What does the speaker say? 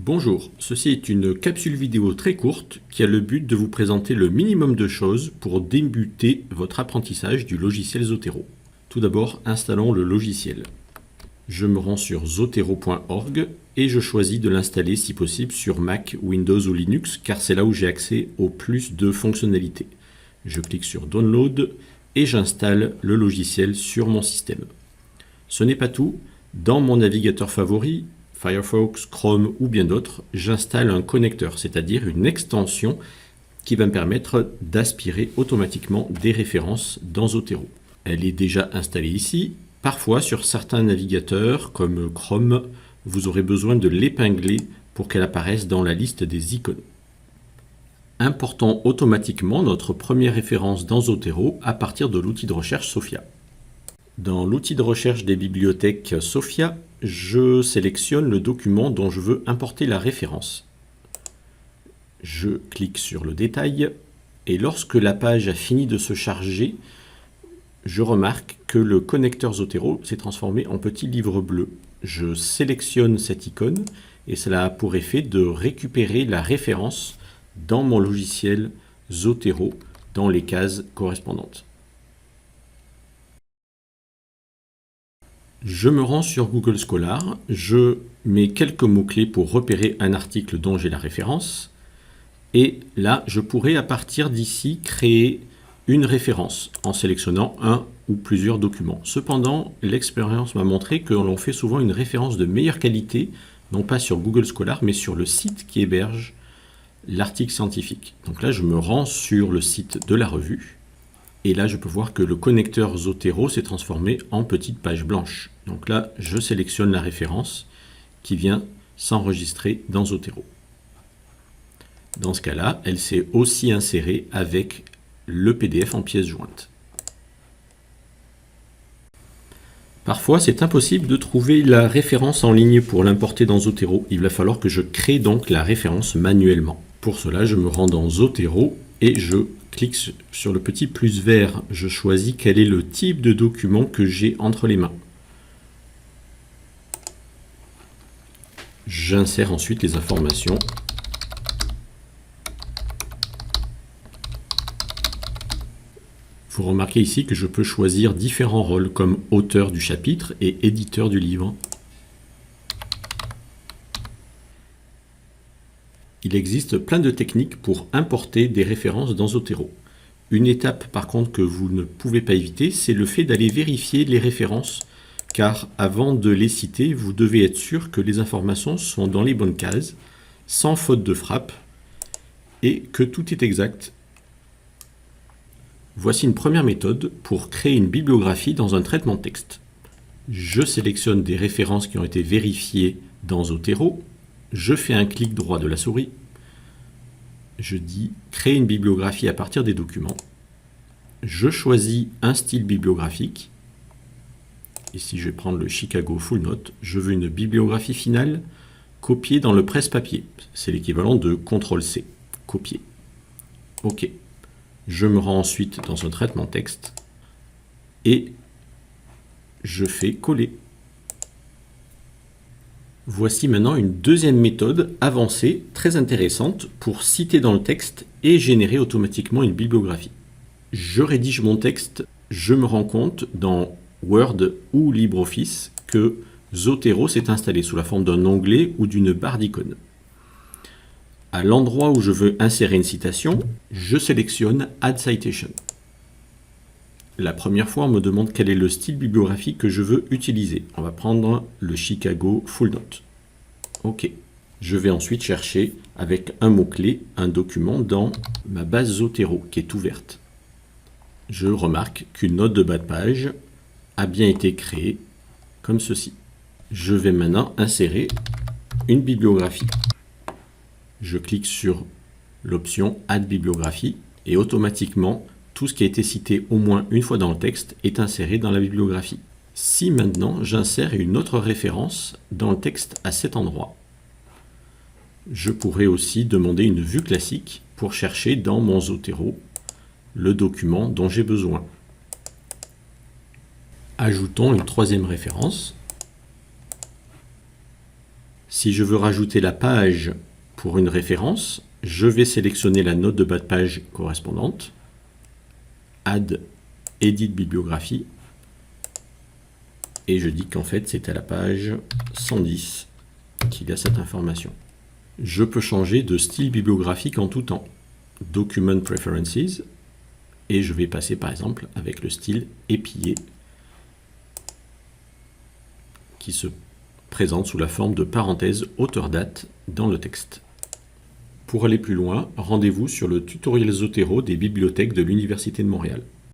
Bonjour, ceci est une capsule vidéo très courte qui a le but de vous présenter le minimum de choses pour débuter votre apprentissage du logiciel Zotero. Tout d'abord, installons le logiciel. Je me rends sur zotero.org et je choisis de l'installer si possible sur Mac, Windows ou Linux car c'est là où j'ai accès au plus de fonctionnalités. Je clique sur Download et j'installe le logiciel sur mon système. Ce n'est pas tout, dans mon navigateur favori, Firefox, Chrome ou bien d'autres, j'installe un connecteur, c'est-à-dire une extension qui va me permettre d'aspirer automatiquement des références dans Zotero. Elle est déjà installée ici. Parfois, sur certains navigateurs comme Chrome, vous aurez besoin de l'épingler pour qu'elle apparaisse dans la liste des icônes. Importons automatiquement notre première référence dans Zotero à partir de l'outil de recherche Sophia. Dans l'outil de recherche des bibliothèques Sophia, je sélectionne le document dont je veux importer la référence. Je clique sur le détail et lorsque la page a fini de se charger, je remarque que le connecteur Zotero s'est transformé en petit livre bleu. Je sélectionne cette icône et cela a pour effet de récupérer la référence dans mon logiciel Zotero dans les cases correspondantes. Je me rends sur Google Scholar, je mets quelques mots-clés pour repérer un article dont j'ai la référence. Et là, je pourrais à partir d'ici créer une référence en sélectionnant un ou plusieurs documents. Cependant, l'expérience m'a montré que l'on fait souvent une référence de meilleure qualité, non pas sur Google Scholar, mais sur le site qui héberge l'article scientifique. Donc là, je me rends sur le site de la revue. Et là, je peux voir que le connecteur Zotero s'est transformé en petite page blanche. Donc là, je sélectionne la référence qui vient s'enregistrer dans Zotero. Dans ce cas-là, elle s'est aussi insérée avec le PDF en pièce jointe. Parfois, c'est impossible de trouver la référence en ligne pour l'importer dans Zotero. Il va falloir que je crée donc la référence manuellement. Pour cela, je me rends dans Zotero et je clique sur le petit plus vert. Je choisis quel est le type de document que j'ai entre les mains. J'insère ensuite les informations. Vous remarquez ici que je peux choisir différents rôles comme auteur du chapitre et éditeur du livre. Il existe plein de techniques pour importer des références dans Zotero. Une étape par contre que vous ne pouvez pas éviter, c'est le fait d'aller vérifier les références, car avant de les citer, vous devez être sûr que les informations sont dans les bonnes cases, sans faute de frappe, et que tout est exact. Voici une première méthode pour créer une bibliographie dans un traitement de texte. Je sélectionne des références qui ont été vérifiées dans Zotero. Je fais un clic droit de la souris. Je dis « Créer une bibliographie à partir des documents ». Je choisis un style bibliographique. Ici, je vais prendre le Chicago Full Note. Je veux une bibliographie finale copiée dans le presse-papier. C'est l'équivalent de CTRL-C. Copier. OK. Je me rends ensuite dans un traitement texte et je fais coller. Voici maintenant une deuxième méthode avancée, très intéressante, pour citer dans le texte et générer automatiquement une bibliographie. Je rédige mon texte, je me rends compte dans Word ou LibreOffice que Zotero s'est installé sous la forme d'un onglet ou d'une barre d'icônes. À l'endroit où je veux insérer une citation, je sélectionne Add Citation. La première fois, on me demande quel est le style bibliographique que je veux utiliser. On va prendre le Chicago Full Note. OK. Je vais ensuite chercher avec un mot-clé un document dans ma base Zotero qui est ouverte. Je remarque qu'une note de bas de page a bien été créée comme ceci. Je vais maintenant insérer une bibliographie. Je clique sur l'option Add bibliographie et automatiquement, tout ce qui a été cité au moins une fois dans le texte est inséré dans la bibliographie. Si maintenant j'insère une autre référence dans le texte à cet endroit, je pourrais aussi demander une vue classique pour chercher dans mon Zotero le document dont j'ai besoin. Ajoutons une troisième référence. Si je veux rajouter la page pour une référence, je vais sélectionner la note de bas de page correspondante, Add Edit bibliographie, et je dis qu'en fait c'est à la page 110 qu'il y a cette information. Je peux changer de style bibliographique en tout temps. Document Preferences, et je vais passer par exemple avec le style épillé qui se présente sous la forme de parenthèse auteur-date dans le texte. Pour aller plus loin, rendez-vous sur le tutoriel Zotero des bibliothèques de l'Université de Montréal.